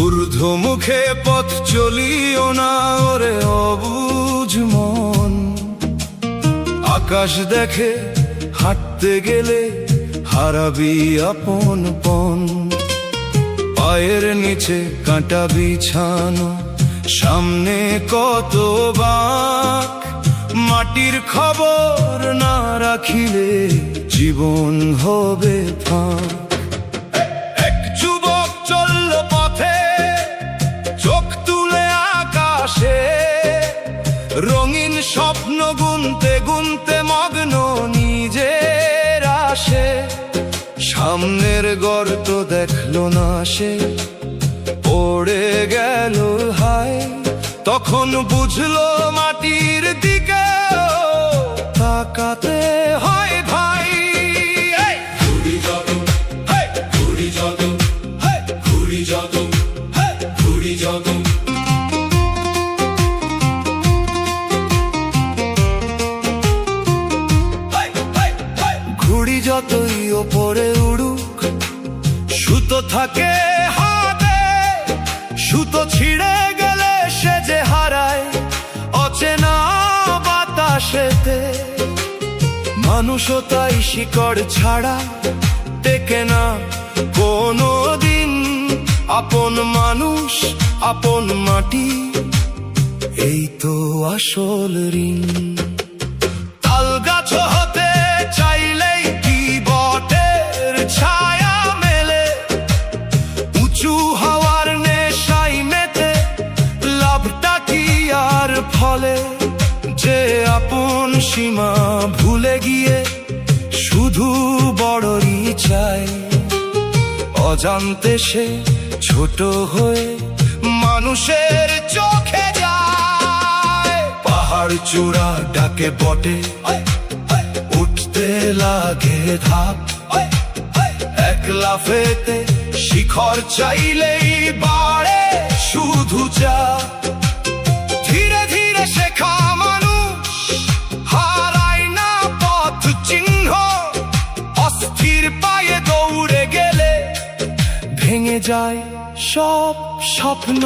ঊর্ধ্বমুখে পথ চলিও না ওরে অবুঝ মন। আকাশ দেখে হাঁটতে গেলে হারাবি আপনপন। পায়ের নিচে কাঁটা বিছানো, সামনে কত বাঁক। মাটির খবর না রাখিলে জীবন হবে ফাঁক। এক যুবক চলল পথে, চোখ তুলে আকাশে, রঙিন স্বপ্ন গুনতে গুনতে মগ্ন নিজের আসে। সামনের গর্ত দেখলো না সে, পড়ে গেল হায়। তখন বুঝলো মাটির দিকে তাকাতে হয় ভাই। ঘুরি যত, ঘুরি যত, ঘুরি যত, ঘুরি যত, ঘুড়ি যতই ওপরে উড়ুক, সুতো থাকে হাতে। সুতো ছিঁড়ে গেলে সে যে হারায় অচেনা বাতাসেতে। মানুষও তাই শিকড় ছাড়া টেকে না কোনো দিন। আপন মানুষ, আপন মাটি, এই তো আসল ঋণ। তাল গাছ হতে চাইলেই কি বটের ছায়া মেলে। উঁচু হাওয়ার নেশাই মেতে লাভটা কি আর ফলে। যে আপন সীমা ভুলে গিয়ে শুধু বড়ই চায়, অজান্তে সে ছোট হয়ে মানুষের চোখে যায়। পাহাড় চূড়া ডাকে বটে, উঠতে লাগে ধাপ। এক লাফেতে শিখর চাইলেই বাড়ে শুধু চাপ। ধীরে ধীরে শেখা মানুষ হারায় না পথ চিহ্ন। অস্থির পায়ে দৌড়ে গেলে ভেঙে যায় সব স্বপ্ন।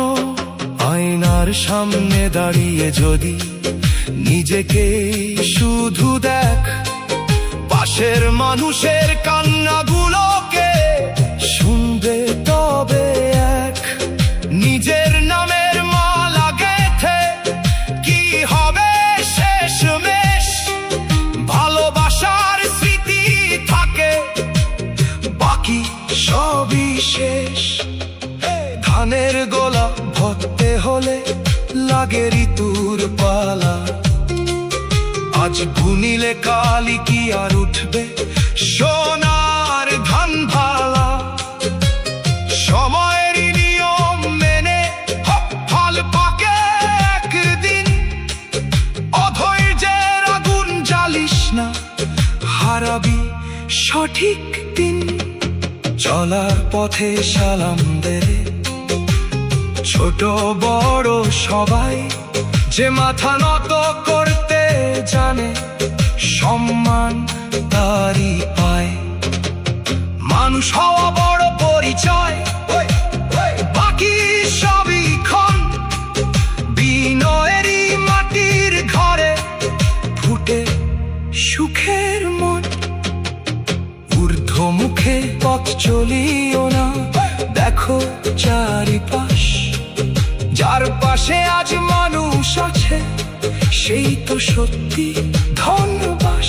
আয়নার সামনে দাঁড়িয়ে যদি নিজেকে শুধু দেখ, পাশের মানুষের কান্নাগুলোকে শুনবে তবে এক। নিজের নামের মালা গেথে কি হবে শেষমেশ। ভালোবাসার স্মৃতি থাকে, বাকি সবই শেষ। ধানের গোলা ভরতে হলে লাগে ঋতুর পালা। আজ বুনিলে কালি কি আর উঠবে সোনার ধান ভালা। সময়ের নিয়ম মেনে ফল পাকে একদিন। অধৈর্যের আগুন জ্বালিস না, হারাবি সঠিক দিন। চলার পথে সালাম দে ছোট বড় সবাই। যে মাথা নত করতে জানে সম্মান তারই পায়। মানুষ হওয়া বড় পরিচয়, বাকি সবই ক্ষণ। বিনয়েরই মাটির ঘরে ফুটে সুখের মন। ঊর্ধ্বমুখে পথ চলিও না, দেখো চারিপাশ। যার পাশে আজ মানুষ আছে সেই তো সত্যি ধন্যবাস।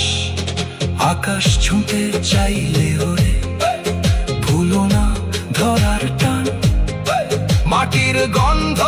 আকাশ ছুঁতে চাইলে ওরে ভুলো না ধরার টান। মাটির গন্ধ